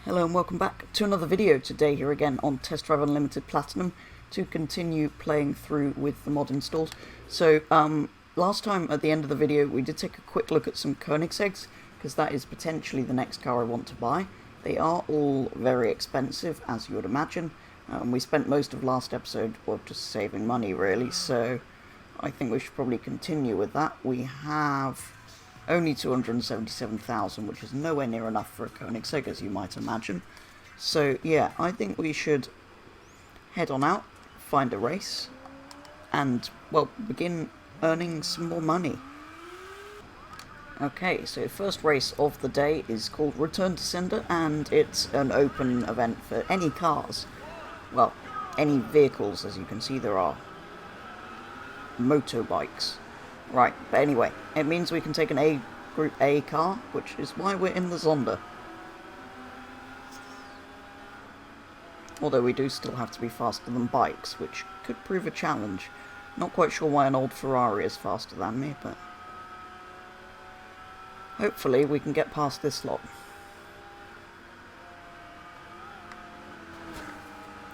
Hello and welcome back to another video today here again on Test Drive Unlimited Platinum to continue playing through with the mod installed. So last time at the end of the video we did take a quick look at some Koenigsegg's because that is potentially the next car I want to buy. They are all very expensive as you would imagine. We spent most of last episode just saving money really, so I think we should probably continue with that. We have only 277,000, which is nowhere near enough for a Koenigsegg, as you might imagine. So yeah, I think we should head on out, find a race, and, well, begin earning some more money. Okay, so first race of the day is called Return to Cinder, and it's an open event for any cars. Well, any vehicles, as you can see there are motorbikes. Right, but anyway, it means we can take an Group A car, which is why we're in the Cinder. Although we do still have to be faster than bikes, which could prove a challenge. Not quite sure why an old Ferrari is faster than me, but hopefully we can get past this lot.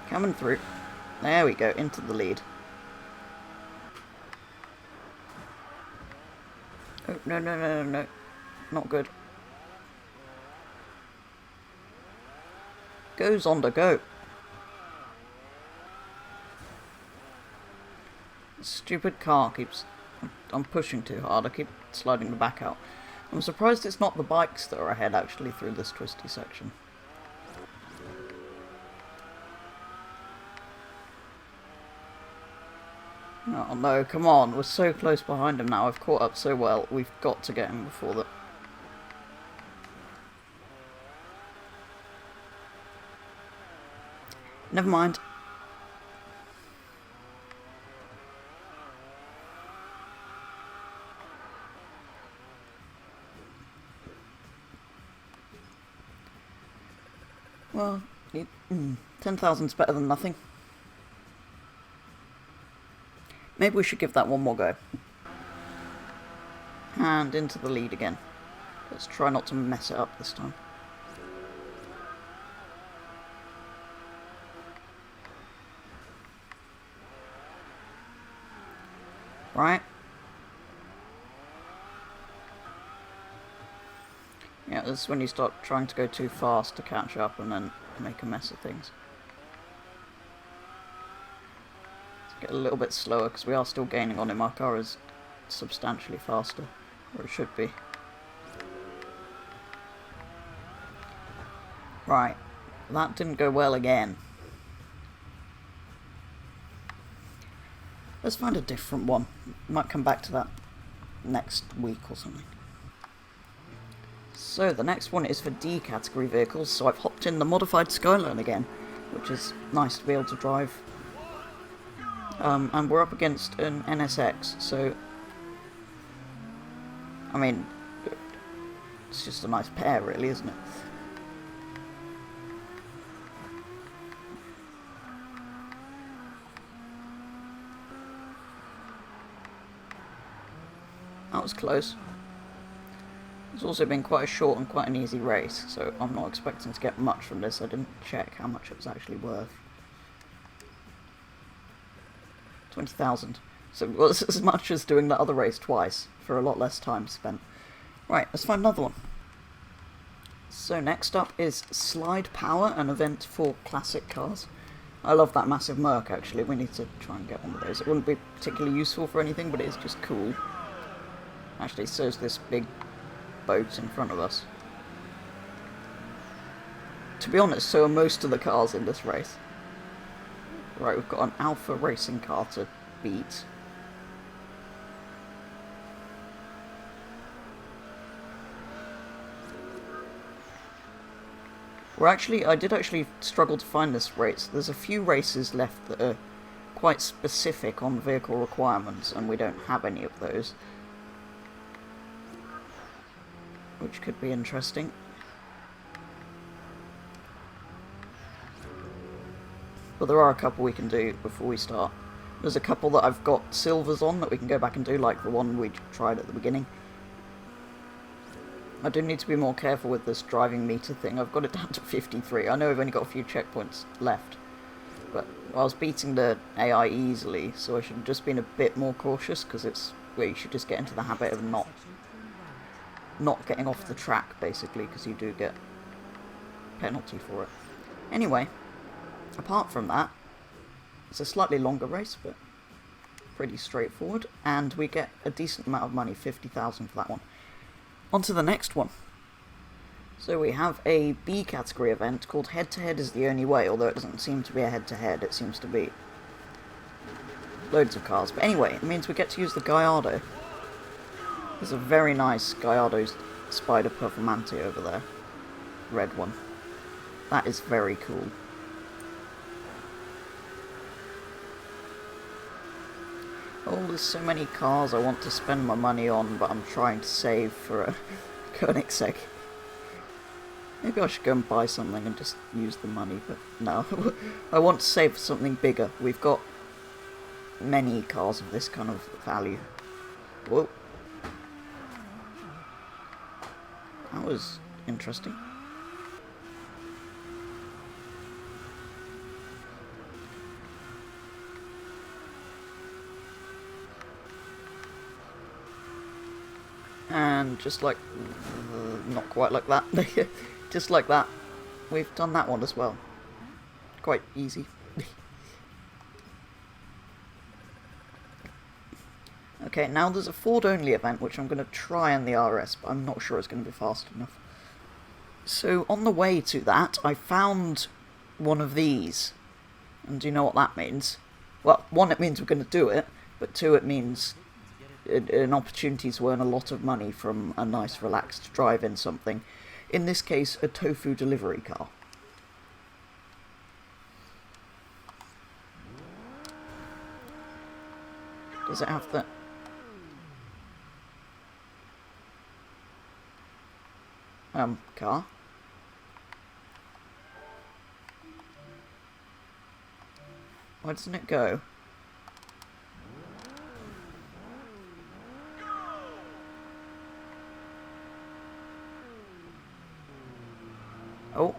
Coming through. There we go, into the lead. Oh, no. Not good. Go, Zonda, go. Stupid car keeps... I'm pushing too hard, I keep sliding the back out. I'm surprised it's not the bikes that are ahead, actually, through this twisty section. Oh no, come on, we're so close behind him now, I've caught up so well, we've got to get him before that. Never mind. Well, 10,000's better than nothing. Maybe we should give that one more go. And into the lead again. Let's try not to mess it up this time. Right. Yeah, this is when you start trying to go too fast to catch up and then make a mess of things. Get a little bit slower because we are still gaining on him. Our car is substantially faster, or it should be. Right, that didn't go well again. Let's find a different one. Might come back to that next week or something. So the next one is for D category vehicles, so I've hopped in the modified Skyline again, which is nice to be able to drive. And we're up against an NSX, so, I mean, it's just a nice pair really, isn't it? That was close. It's also been quite a short and quite an easy race, so I'm not expecting to get much from this. I didn't check how much it was actually worth. 20,000. So it was as much as doing the other race twice, for a lot less time spent. Right, let's find another one. So next up is Slide Power, an event for classic cars. I love that massive Merc actually, we need to try and get one of those. It wouldn't be particularly useful for anything, but it is just cool. Actually, so is this big boat in front of us. To be honest, so are most of the cars in this race. Right, we've got an Alpha racing car to beat. I did actually struggle to find this race. There's a few races left that are quite specific on vehicle requirements, and we don't have any of those. Which could be interesting. But there are a couple we can do before we start. There's a couple that I've got silvers on that we can go back and do, like the one we tried at the beginning. I do need to be more careful with this driving meter thing. I've got it down to 53. I know I've only got a few checkpoints left. But I was beating the AI easily, so I should have just been a bit more cautious, because it's where you should just get into the habit of not getting off the track, basically, because you do get penalty for it. Anyway, apart from that, it's a slightly longer race, but pretty straightforward, and we get a decent amount of money, 50,000 for that one. On to the next one. So we have a B category event called Head to Head is the Only Way, although it doesn't seem to be a head to head, it seems to be loads of cars. But anyway, it means we get to use the Gallardo. There's a very nice Gallardo Spider Performante over there. Red one. That is very cool. Oh, there's so many cars I want to spend my money on, but I'm trying to save for a Koenigsegg. Maybe I should go and buy something and just use the money, but no. I want to save for something bigger. We've got many cars of this kind of value. Whoa. That was interesting. And just like, not quite like that, just like that, we've done that one as well. Quite easy. Okay, now there's a Ford only event, which I'm going to try on the RS, but I'm not sure it's going to be fast enough. So on the way to that, I found one of these. And do you know what that means? Well, one, it means we're going to do it, but two, it means an opportunity to earn a lot of money from a nice relaxed drive in something. In this case, a tofu delivery car. Does it have the... car? Why doesn't it go? Oh.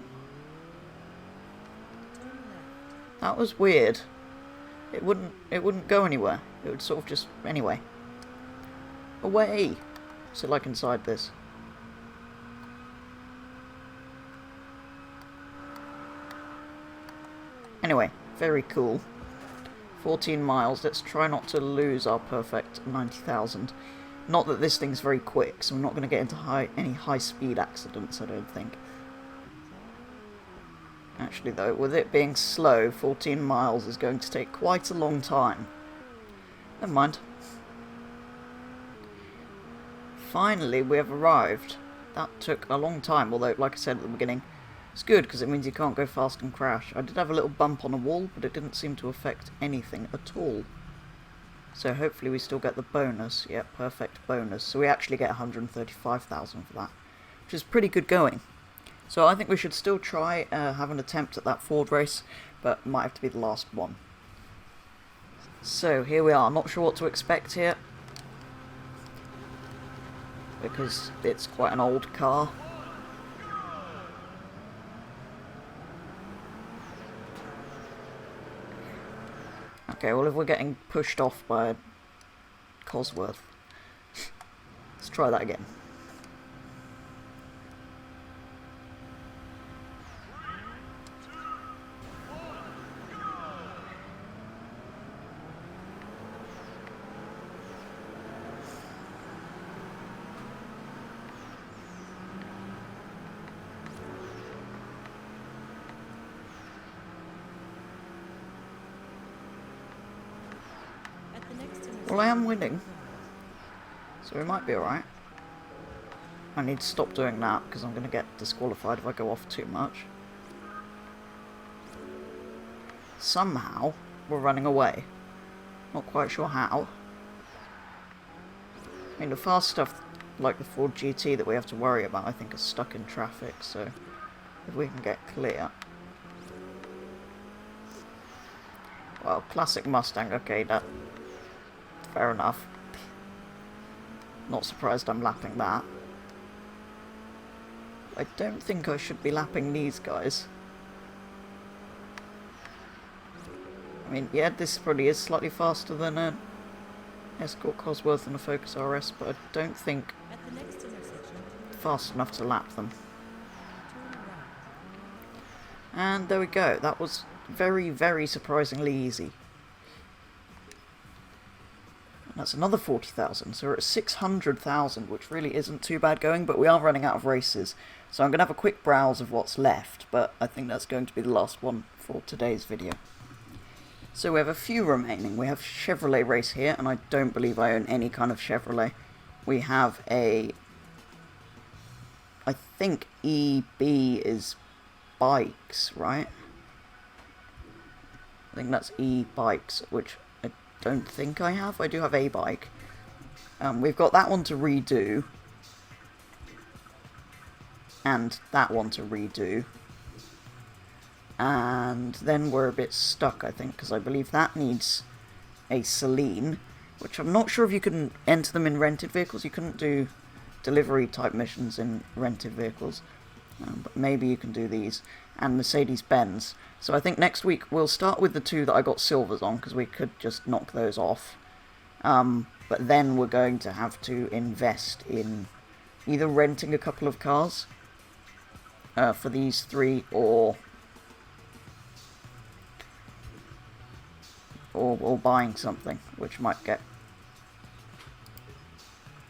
That was weird. It wouldn't go anywhere. It would sort of just... Anyway. Away! So like inside this. Anyway, very cool. 14 miles. Let's try not to lose our perfect 90,000. Not that this thing's very quick, so we're not going to get into any high-speed accidents, I don't think. Actually, though, with it being slow, 14 miles is going to take quite a long time. Never mind. Finally, we have arrived. That took a long time, although, like I said at the beginning, it's good because it means you can't go fast and crash. I did have a little bump on a wall, but it didn't seem to affect anything at all. So hopefully we still get the bonus. Yeah, perfect bonus. So we actually get 135,000 for that, which is pretty good going. So I think we should still try have an attempt at that Ford race, but it might have to be the last one. So here we are. Not sure what to expect here, because it's quite an old car. Okay, well if we're getting pushed off by a Cosworth, let's try that again. Well, I am winning, so we might be alright. I need to stop doing that because I'm going to get disqualified if I go off too much. Somehow, we're running away. Not quite sure how. I mean, the fast stuff, like the Ford GT that we have to worry about, I think is stuck in traffic, so if we can get clear. Well, classic Mustang, okay, that... fair enough. Not surprised I'm lapping that. I don't think I should be lapping these guys. I mean, yeah, this probably is slightly faster than an Escort Cosworth and a Focus RS, but I don't think fast enough to lap them. And there we go. That was very, very surprisingly easy. And that's another 40,000, so we're at 600,000, which really isn't too bad going, but we are running out of races. So I'm going to have a quick browse of what's left, but I think that's going to be the last one for today's video. So we have a few remaining. We have Chevrolet race here, and I don't believe I own any kind of Chevrolet. We have a... I think EB is bikes, right? I think that's e-bikes, which I don't think I have. I do have a bike. We've got that one to redo. And that one to redo. And then we're a bit stuck, I think, because I believe that needs a Celine, which I'm not sure if you can enter them in rented vehicles. You couldn't do delivery type missions in rented vehicles, but maybe you can do these, and Mercedes-Benz. So I think next week we'll start with the two that I got silvers on, because we could just knock those off, but then we're going to have to invest in either renting a couple of cars for these three, or buying something, which might get...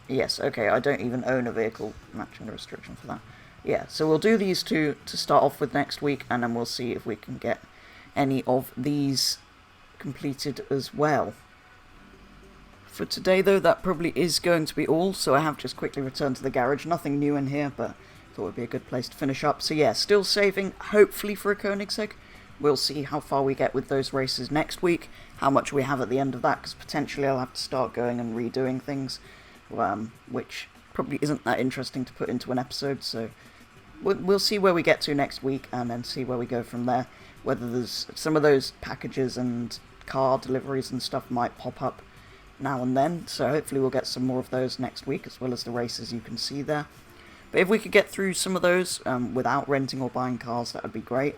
Yes, okay, I don't even own a vehicle matching the restriction for that. Yeah, so we'll do these two to start off with next week, and then we'll see if we can get any of these completed as well. For today, though, that probably is going to be all, so I have just quickly returned to the garage. Nothing new in here, but thought it would be a good place to finish up. So yeah, still saving, hopefully, for a Koenigsegg. We'll see how far we get with those races next week, how much we have at the end of that, because potentially I'll have to start going and redoing things, which probably isn't that interesting to put into an episode, so we'll see where we get to next week, and then see where we go from there. Whether there's some of those packages and car deliveries and stuff might pop up now and then, so hopefully we'll get some more of those next week, as well as the races you can see there. But if we could get through some of those without renting or buying cars, that would be great.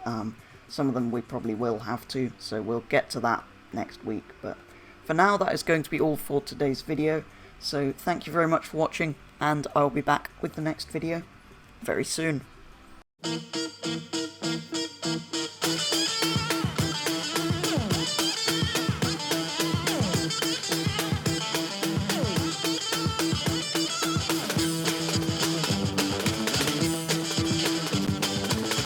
Some of them we probably will have to, so we'll get to that next week. But for now, that is going to be all for today's video. So thank you very much for watching, and I'll be back with the next video very soon.